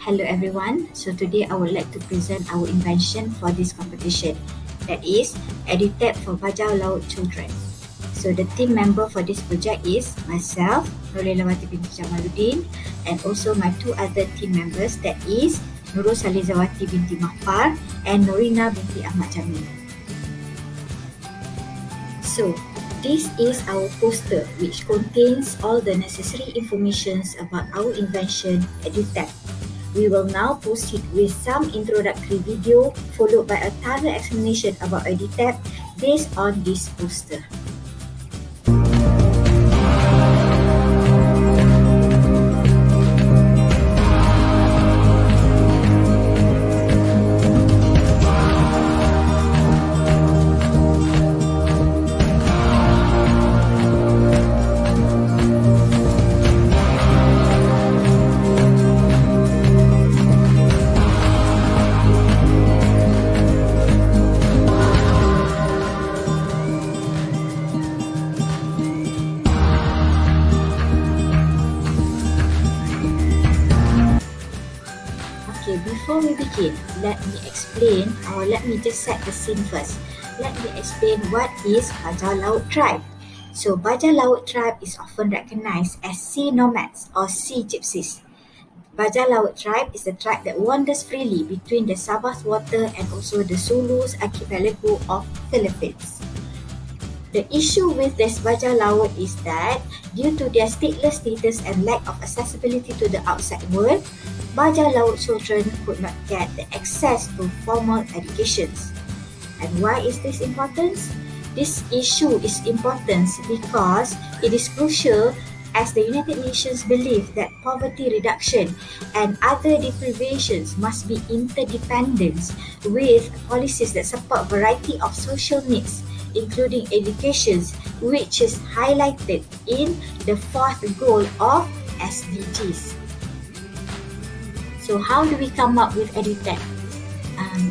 Hello everyone, so today I would like to present our invention for this competition, that is EduTab for Bajau Laut children. So the team member for this project is myself, Lelawati Binti Jamaludin, and also my two other team members, that is Nurul Salizawatee Binti Mahpar and Norina Binti Ahmad Jamil. So this is our poster which contains all the necessary informations about our invention EduTab. We will now proceed with some introductory video followed by a thorough explanation about EduTab based on this poster. Before we begin, let me just set the scene first. Let me explain what is Bajau Laut tribe. So Bajau Laut tribe is often recognized as sea nomads or sea gypsies. Bajau Laut tribe is a tribe that wanders freely between the Sabah water and also the Sulus archipelago of Philippines. The issue with this Bajau Laut is that due to their stateless status and lack of accessibility to the outside world, Bajau Laut children could not get the access to formal educations. And why is this important? This issue is important because it is crucial as the United Nations believe that poverty reduction and other deprivations must be interdependent with policies that support variety of social needs, including education, which is highlighted in the fourth goal of SDGs. So how do we come up with EduTab?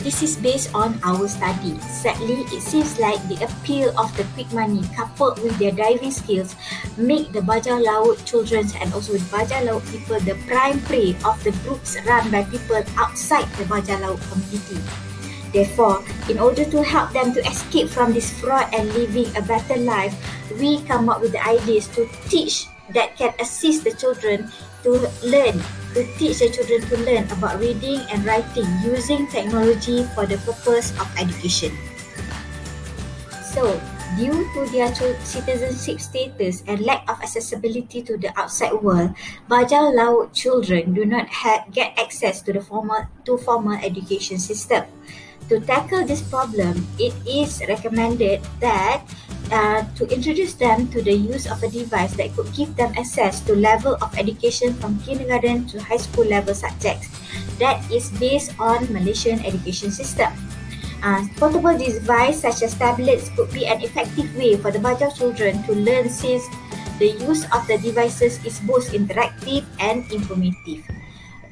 This is based on our study. Sadly, it seems like the appeal of the quick money coupled with their diving skills make the Bajau Laut children and also the Bajau Laut people the prime prey of the groups run by people outside the Bajau Laut community. Therefore, in order to help them to escape from this fraud and living a better life, we come up with the ideas to teach that can assist the children to teach the children to learn about reading and writing using technology for the purpose of education. So, due to their citizenship status and lack of accessibility to the outside world, Bajau Laut children do not get access to the formal education system. To tackle this problem, it is recommended that to introduce them to the use of a device that could give them access to level of education from kindergarten to high school level subjects that is based on Malaysian education system. Portable device such as tablets could be an effective way for the Bajau children to learn since the use of the devices is both interactive and informative.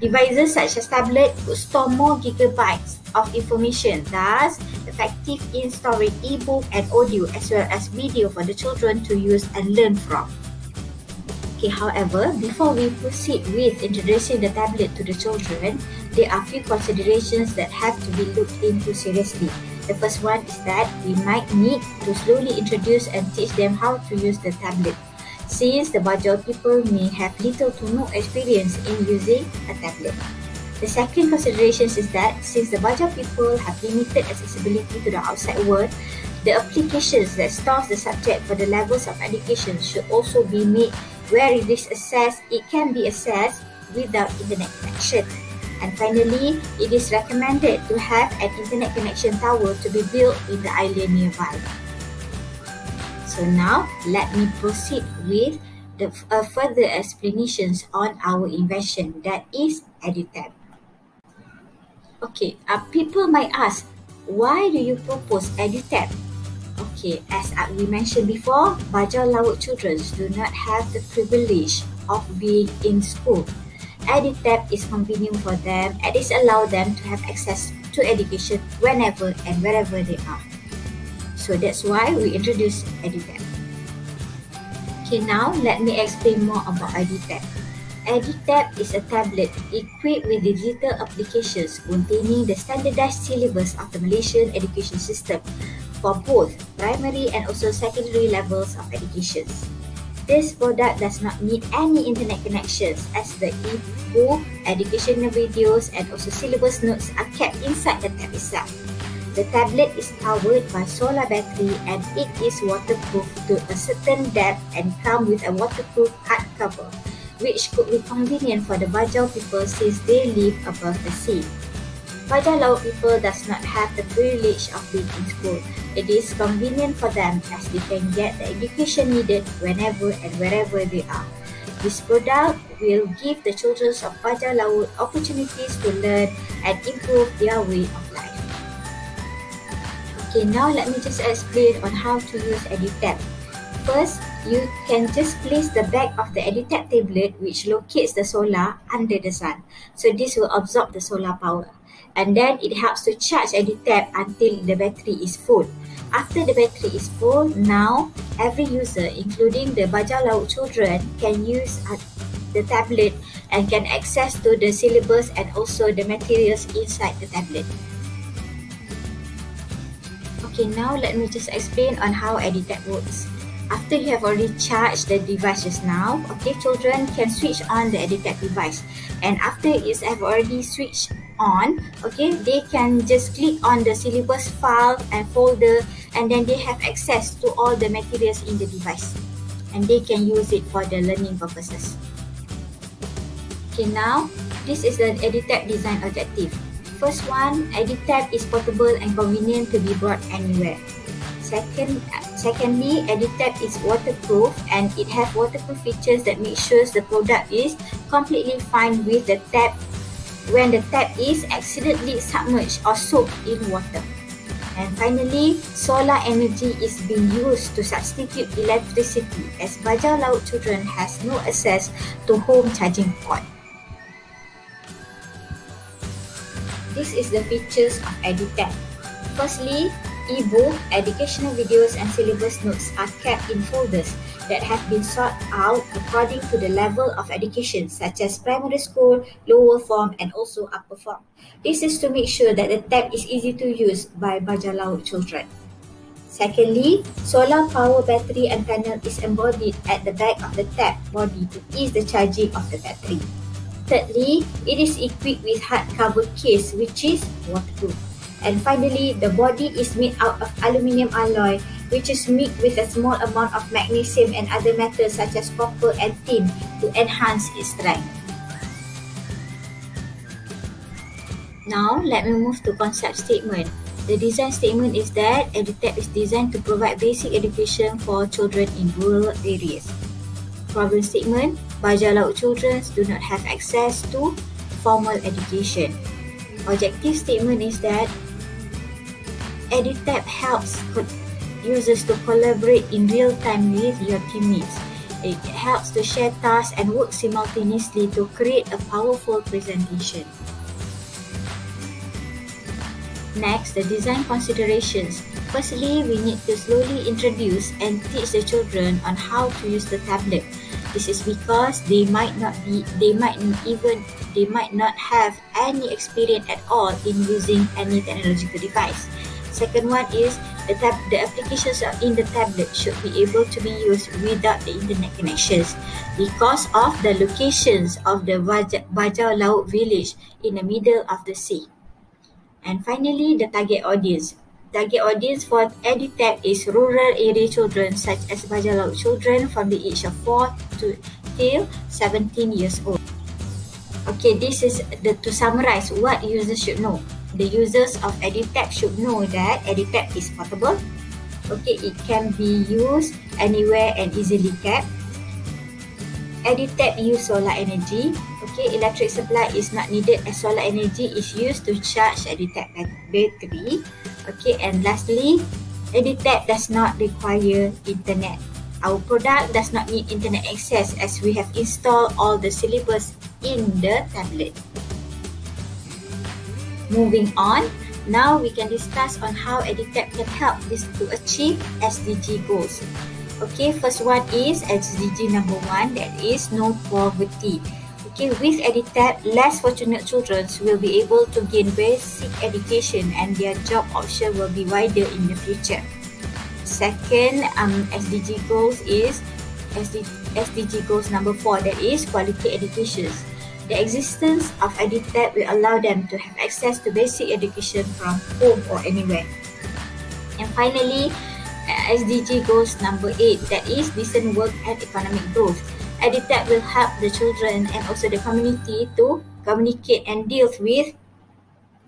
Devices such as tablet could store more gigabytes of information, thus effective in storing e-book and audio as well as video for the children to use and learn from. Okay, however, before we proceed with introducing the tablet to the children, there are few considerations that have to be looked into seriously. The first one is that we might need to slowly introduce and teach them how to use the tablet, since the Bajau people may have little to no experience in using a tablet. The second consideration is that since the Bajau people have limited accessibility to the outside world, the applications that stores the subject for the levels of education should also be made where it can be accessed without internet connection. And finally, it is recommended to have an internet connection tower to be built in the island nearby. So now, let me proceed with the further explanations on our invention, that is EduTab. Okay, people might ask, why do you propose EduTab? Okay, as we mentioned before, Bajau Laut children do not have the privilege of being in school. EduTab is convenient for them and it allows them to have access to education whenever and wherever they are. So that's why we introduced EduTab. Okay, now let me explain more about EduTab. EduTab is a tablet equipped with digital applications containing the standardized syllabus of the Malaysian education system for both primary and also secondary levels of education. This product does not need any internet connections as the e-book, educational videos and also syllabus notes are kept inside the tab itself. The tablet is powered by solar battery and it is waterproof to a certain depth and comes with a waterproof hardcover, which could be convenient for the Bajau people since they live above the sea. Bajau Laut people does not have the privilege of being in school. It is convenient for them as they can get the education needed whenever and wherever they are. This product will give the children of Bajau Laut opportunities to learn and improve their way of life. Okay, now let me just explain on how to use EduTab. First, you can just place the back of the EduTab tablet which locates the solar under the sun. So this will absorb the solar power. And then it helps to charge EduTab until the battery is full. After the battery is full, now every user, including the Bajau Laut children, can use the tablet and can access to the syllabus and also the materials inside the tablet. Okay, now let me just explain on how EduTab works. After you have already charged the device just now, okay, children can switch on the EduTab device. And after it have already switched on, okay, they can just click on the syllabus file and folder and then they have access to all the materials in the device. And they can use it for the learning purposes. Okay, now, this is the EduTab design objective. First one, EduTab is portable and convenient to be brought anywhere. Secondly, EduTab is waterproof and it has waterproof features that make sure the product is completely fine with the tab when the tab is accidentally submerged or soaked in water. And finally, solar energy is being used to substitute electricity as Bajau Laut children has no access to home charging port. This is the features of EduTab. Firstly, e-book, educational videos and syllabus notes are kept in folders that have been sorted out according to the level of education such as primary school, lower form and also upper form. This is to make sure that the tab is easy to use by Bajau Laut children. Secondly, solar power battery and panel is embodied at the back of the tab body to ease the charging of the battery. Thirdly, it is equipped with hardcover case which is waterproof. And finally, the body is made out of aluminium alloy which is mixed with a small amount of magnesium and other metals such as copper and tin to enhance its strength. Now, let me move to concept statement. The design statement is that EduTab is designed to provide basic education for children in rural areas. Problem statement, Bajau Laut children do not have access to formal education. Objective statement is that EduTab helps users to collaborate in real time with your teammates. It helps to share tasks and work simultaneously to create a powerful presentation. Next, the design considerations. Firstly, we need to slowly introduce and teach the children on how to use the tablet. This is because they might not have any experience at all in using any technological device. Second one is the applications in the tablet should be able to be used without the internet connections because of the locations of the Bajau Laut village in the middle of the sea. And finally, the target audience. Target audience for EduTab is rural area children such as Bajau Laut children from the age of 4 till 17 years old. Okay, this is to summarize what users should know. The users of EduTab should know that EduTab is portable. Okay, it can be used anywhere and easily kept. EduTab use solar energy. Okay, electric supply is not needed as solar energy is used to charge EduTab battery. Okay, and lastly, EduTab does not require internet. Our product does not need internet access as we have installed all the syllabus in the tablet. Moving on, now we can discuss on how EduTab can help this to achieve SDG goals. Okay, first one is SDG number 1, that is no poverty. Okay, with EdTech, less fortunate children will be able to gain basic education and their job option will be wider in the future. Second, SDG goals is SDG goals number 4, that is quality education. The existence of EdTech will allow them to have access to basic education from home or anywhere. And finally, SDG goals number 8, that is decent work and economic growth. EdTech will help the children and also the community to communicate and deal with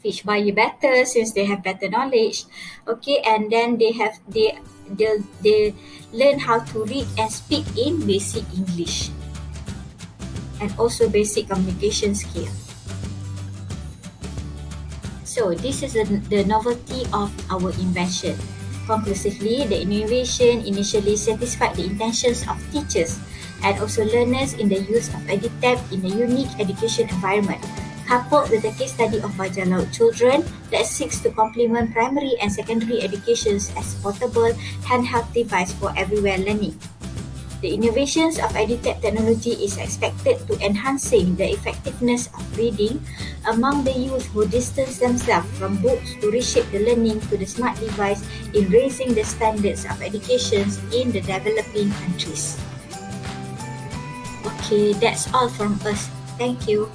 fish buyer better since they have better knowledge. Okay, and then they learn how to read and speak in basic English and also basic communication skill. So this is the novelty of our invention. Conclusively, the innovation initially satisfied the intentions of teachers and also learners in the use of EdTech in a unique education environment, coupled with the case study of Bajau Laut children that seeks to complement primary and secondary educations as portable handheld device for everywhere learning. The innovations of EdTech technology is expected to enhancing the effectiveness of reading among the youth who distance themselves from books to reshape the learning to the smart device in raising the standards of education in the developing countries. Okay, that's all from us. Thank you.